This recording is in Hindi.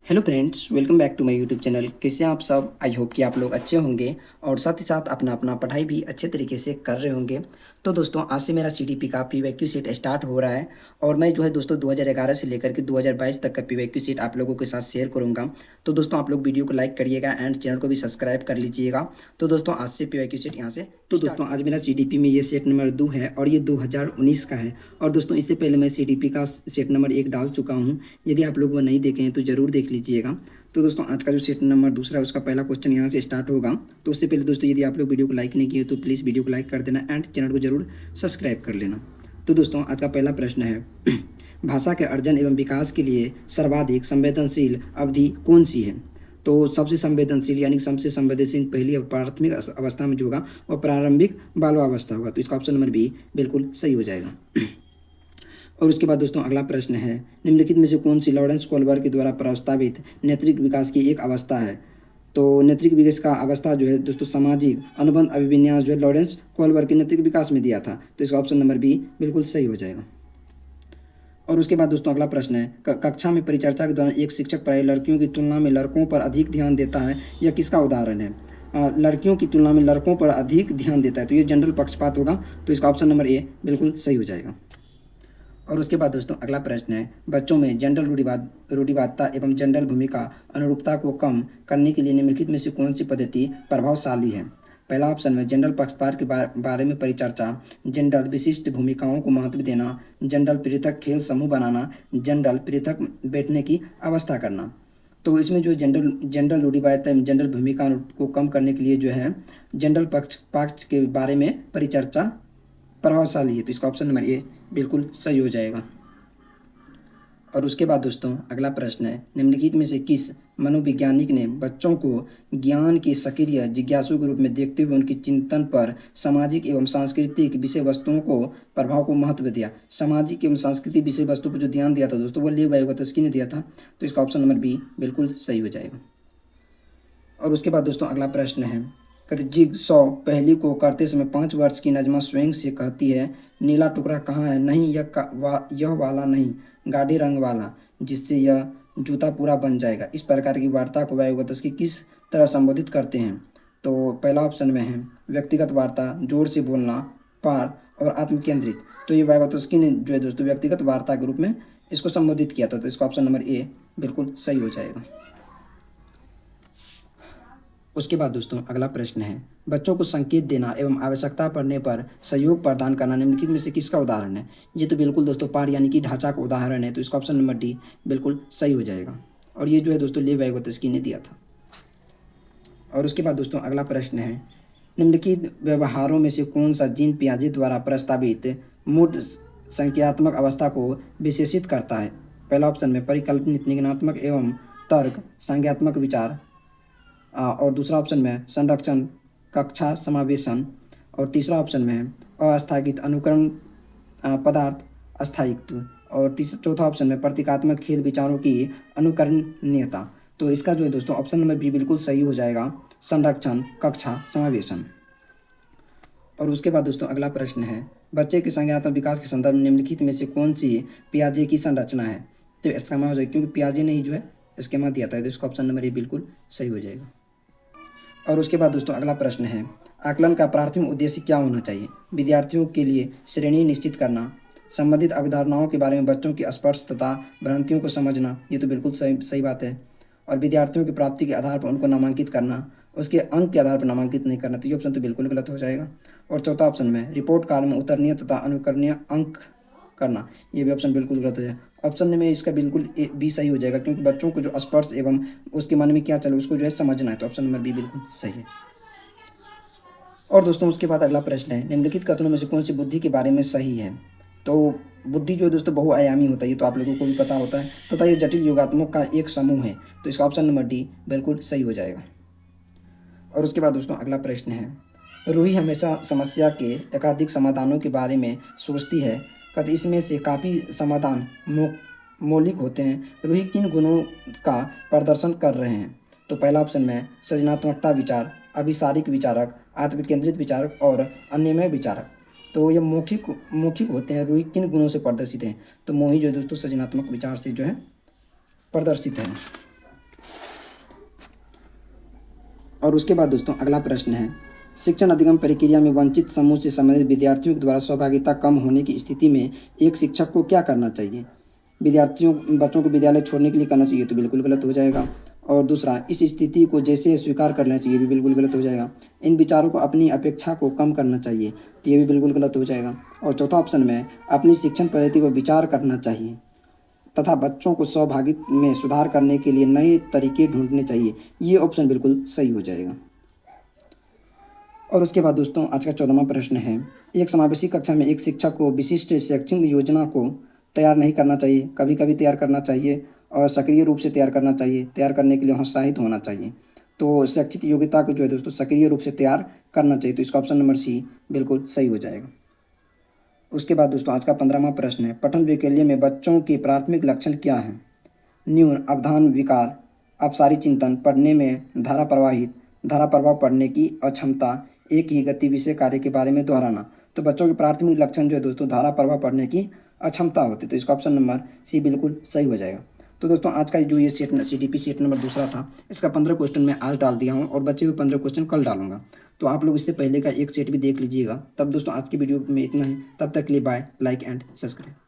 Hello friends, welcome back to my YouTube channel. कैसे हैं आप सब? आई होप कि आप लोग अच्छे होंगे और साथ ही साथ अपना अपना पढ़ाई भी अच्छे तरीके से कर रहे होंगे। तो दोस्तों, आज से मेरा सीटीपी का पीवाईक्यू सेट स्टार्ट हो रहा है और मैं जो है दोस्तों 2011 से लेकर के 2022 तक का पीवाईक्यू सेट आप लोगों के साथ शेयर करूंगा। तो दोस्तों, आप लोग वीडियो को लाइक करिएगा एंड चैनल को भी सब्सक्राइब कर लीजिएगा। तो दोस्तों, आज से पीवाईक्यू सेट यहाँ से तो दोस्तों आज मेरा सीटीपी में ये सेट नंबर 2 है और ये 2019 का है। और दोस्तों, इससे पहले मैं सीटीपी का सेट नंबर 1 डाल चुका हूँ। यदि आप लोग वो नहीं देखे हैं तो ज़रूर देख लीजिएगा। तो दोस्तों, आज का जो सेट नंबर दूसरा है उसका पहला क्वेश्चन यहाँ से स्टार्ट होगा। तो उससे पहले दोस्तों, यदि आप लोग वीडियो को लाइक नहीं किए तो प्लीज़ वीडियो को लाइक कर देना एंड चैनल को जरूर सब्सक्राइब कर लेना। तो दोस्तों, आज का पहला प्रश्न है भाषा के अर्जन एवं विकास के लिए सर्वाधिक संवेदनशील अवधि कौन सी है? तो सबसे संवेदनशील यानी सबसे संवेदनशील पहली प्राथमिक अवस्था में जो होगा वो प्रारंभिक बाल्यावस्था होगा। तो इसका ऑप्शन नंबर बी बिल्कुल सही हो जाएगा। और उसके बाद दोस्तों, अगला प्रश्न है निम्नलिखित में से कौन सी लॉरेंस कोलबर्ग के द्वारा प्रस्तावित नैतिक विकास की एक अवस्था है? तो नैतिक विकास का अवस्था जो है दोस्तों सामाजिक अनुबंध अभिविन्यास जो है लॉरेंस कोलबर्ग के नैतिक विकास में दिया था। तो इसका ऑप्शन नंबर बी बिल्कुल सही हो जाएगा। और उसके बाद दोस्तों, अगला प्रश्न है कक्षा में परिचर्चा के दौरान एक शिक्षक प्रायः लड़कियों की तुलना में लड़कों पर अधिक ध्यान देता है, यह किसका उदाहरण है? लड़कियों की तुलना में लड़कों पर अधिक ध्यान देता है, तो ये जनरल पक्षपात होगा। तो इसका ऑप्शन नंबर ए बिल्कुल सही हो जाएगा। और उसके बाद दोस्तों, अगला प्रश्न है बच्चों में जेंडर रूढ़िवादिता एवं जेंडर भूमिका अनुरूपता को कम करने के लिए निम्नलिखित में से कौन सी पद्धति प्रभावशाली है? पहला ऑप्शन में जेंडर पक्षपात के बारे में परिचर्चा, जेंडर विशिष्ट भूमिकाओं को महत्व देना, जेंडर पृथक खेल समूह बनाना, जेंडर पृथक बैठने की अवस्था करना। तो इसमें जो जेंडर रूढ़िवादिता जेंडर भूमिका को कम करने के लिए जो है जेंडर पक्ष के बारे में परिचर्चा प्रभावशाली है। तो इसका ऑप्शन नंबर ए बिल्कुल सही हो जाएगा। और उसके बाद दोस्तों, अगला प्रश्न है निम्नलिखित में से किस मनोवैज्ञानिक ने बच्चों को ज्ञान की सक्रिय जिज्ञासु के रूप में देखते हुए उनके चिंतन पर सामाजिक एवं सांस्कृतिक विषय वस्तुओं को प्रभाव को महत्व दिया? सामाजिक एवं सांस्कृतिक विषय वस्तु पर जो ध्यान दिया था दोस्तों वो लेव वाइगोत्स्की ने दिया था। तो इसका ऑप्शन नंबर बी बिल्कुल सही हो जाएगा। और उसके बाद दोस्तों, अगला प्रश्न है जिगसॉ पहेली को करते समय 5 वर्ष की नजमा स्वयं से कहती है नीला टुकड़ा कहाँ है? नहीं, यह वाला नहीं, गाढ़े रंग वाला, जिससे यह जूता पूरा बन जाएगा। इस प्रकार की वार्ता को वाइगोत्स्की किस तरह संबोधित करते हैं? तो पहला ऑप्शन में है व्यक्तिगत वार्ता, जोर से बोलना, पार और आत्मकेंद्रित। तो ये वाइगोत्स्की ने जो है दोस्तों व्यक्तिगत वार्ता के रूप में इसको संबोधित किया था। तो इसका ऑप्शन नंबर ए बिल्कुल सही हो जाएगा। उसके बाद दोस्तों, अगला प्रश्न है बच्चों को संकेत देना एवं आवश्यकता पड़ने पर सहयोग प्रदान करना निम्नलिखित में से किसका उदाहरण है? ये तो बिल्कुल दोस्तों पार यानी कि ढांचा का उदाहरण है। तो इसका ऑप्शन नंबर डी बिल्कुल सही हो जाएगा। और ये जो है दोस्तों लेव वाइगोत्स्की ने दिया था। और उसके बाद दोस्तों, अगला प्रश्न है निम्नलिखित व्यवहारों में से कौन सा जीन पियाजे द्वारा प्रस्तावित मूर्त संज्ञात्मक अवस्था को विशेषित करता है? पहला ऑप्शन में परिकल्पनिक निगमनात्मक एवं तर्क संज्ञात्मक विचार, और दूसरा ऑप्शन में है संरक्षण कक्षा समावेशन, और तीसरा ऑप्शन में है अस्थायित अनुकरण पदार्थ अस्थायित्व, और चौथा ऑप्शन में प्रतीकात्मक खेल विचारों की अनुकरणीयता। तो इसका जो है दोस्तों ऑप्शन नंबर बी बिल्कुल सही हो जाएगा, संरक्षण कक्षा समावेशन। और उसके बाद दोस्तों, अगला प्रश्न है बच्चे के संज्ञानात्मक विकास के संदर्भ में निम्नलिखित में से कौन सी पियाजे की संरचना है? तो स्कीमा हो जाएगा, क्योंकि पियाजे ने ही जो है स्कीमा दिया था। तो इसका ऑप्शन नंबर ए बिल्कुल सही हो जाएगा। और उसके बाद दोस्तों, अगला प्रश्न है आकलन का प्राथमिक उद्देश्य क्या होना चाहिए? विद्यार्थियों के लिए श्रेणी निश्चित करना, संबंधित अवधारणाओं के बारे में बच्चों की स्पर्श तथा भ्रांतियों को समझना, ये तो बिल्कुल सही बात है। और विद्यार्थियों की प्राप्ति के आधार पर उनको नामांकित करना, उसके अंक के आधार पर नामांकित नहीं करना। तो ये ऑप्शन तो बिल्कुल गलत हो जाएगा। और चौथा ऑप्शन में रिपोर्ट कार्ड में उतरनीय तथा अनुकरणीय अंक करना, ये भी ऑप्शन बिल्कुल गलत हो जाएगा। ऑप्शन में इसका बिल्कुल बी सही हो जाएगा, क्योंकि बच्चों को जो स्पर्श एवं उसके मन में क्या चले उसको जो है समझना है। तो ऑप्शन नंबर बी बिल्कुल सही है। और दोस्तों, उसके बाद अगला प्रश्न है निम्नलिखित कथनों में से कौन सी बुद्धि के बारे में सही है? तो बुद्धि जो है दोस्तों बहुआयामी होता है, ये तो आप लोगों को भी पता होता है, तथा ये जटिल योगात्मक का एक समूह है। तो इसका ऑप्शन नंबर डी बिल्कुल सही हो जाएगा। और उसके बाद दोस्तों, अगला प्रश्न है रूही हमेशा समस्या के एकाधिक समाधानों के बारे में सोचती है, कद इसमें से काफ़ी समाधान मौलिक होते हैं। रूही किन गुणों का प्रदर्शन कर रहे हैं? तो पहला ऑप्शन में सृजनात्मकता विचार, अभिसारिक विचारक, आत्मकेंद्रित विचारक और अन्यमय विचारक। तो ये मौखिक होते हैं। रूही किन गुणों से प्रदर्शित हैं? तो मोही जो है दोस्तों सृजनात्मक विचार से जो है प्रदर्शित है। और उसके बाद दोस्तों अगला प्रश्न है, शिक्षण अधिगम प्रक्रिया में वंचित समूह से संबंधित विद्यार्थियों द्वारा सहभागिता कम होने की स्थिति में एक शिक्षक को क्या करना चाहिए? बच्चों को विद्यालय छोड़ने के लिए करना चाहिए तो बिल्कुल गलत हो जाएगा। और दूसरा, इस स्थिति को जैसे स्वीकार कर लेना चाहिए, भी बिल्कुल गलत हो जाएगा। इन विचारों को अपनी अपेक्षा को कम करना चाहिए तो ये भी बिल्कुल गलत हो जाएगा। और चौथा ऑप्शन में अपनी शिक्षण पद्धति पर विचार करना चाहिए तथा बच्चों को सहभागिता में सुधार करने के लिए नए तरीके ढूंढने चाहिए, ये ऑप्शन बिल्कुल सही हो जाएगा। और उसके बाद दोस्तों आज का 14वां प्रश्न है, एक समावेशी कक्षा में एक शिक्षक को विशिष्ट शैक्षणिक योजना को तैयार नहीं करना चाहिए, कभी कभी तैयार करना चाहिए और सक्रिय रूप से तैयार करना चाहिए, तैयार करने के लिए उत्साहित होना चाहिए। तो शैक्षिक योग्यता को जो है दोस्तों सक्रिय रूप से तैयार करना चाहिए, तो इसका ऑप्शन नंबर सी बिल्कुल सही हो जाएगा। उसके बाद दोस्तों आज का 15वां प्रश्न है, पठन वैकल्य में बच्चों के प्राथमिक लक्षण क्या हैं? न्यून अवधान विकार, अपसारी चिंतन, पढ़ने में धारा प्रवाह पढ़ने की अक्षमता, एक ही गति विषय कार्य के बारे में दोहराना। तो बच्चों के प्राथमिक लक्षण जो है दोस्तों धारा प्रवाह पढ़ने की अक्षमता होती है, तो इसका ऑप्शन नंबर सी बिल्कुल सही हो जाएगा। तो दोस्तों आज का जो ये CTP सेट नंबर दूसरा था, इसका 15 क्वेश्चन मैं आज डाल दिया हूँ और बचे हुए 15 क्वेश्चन कल डालूंगा। तो आप लोग इससे पहले का एक सेट भी देख लीजिएगा। तब दोस्तों आज की वीडियो में इतना ही, तब तक के लिए बाय, लाइक एंड सब्सक्राइब।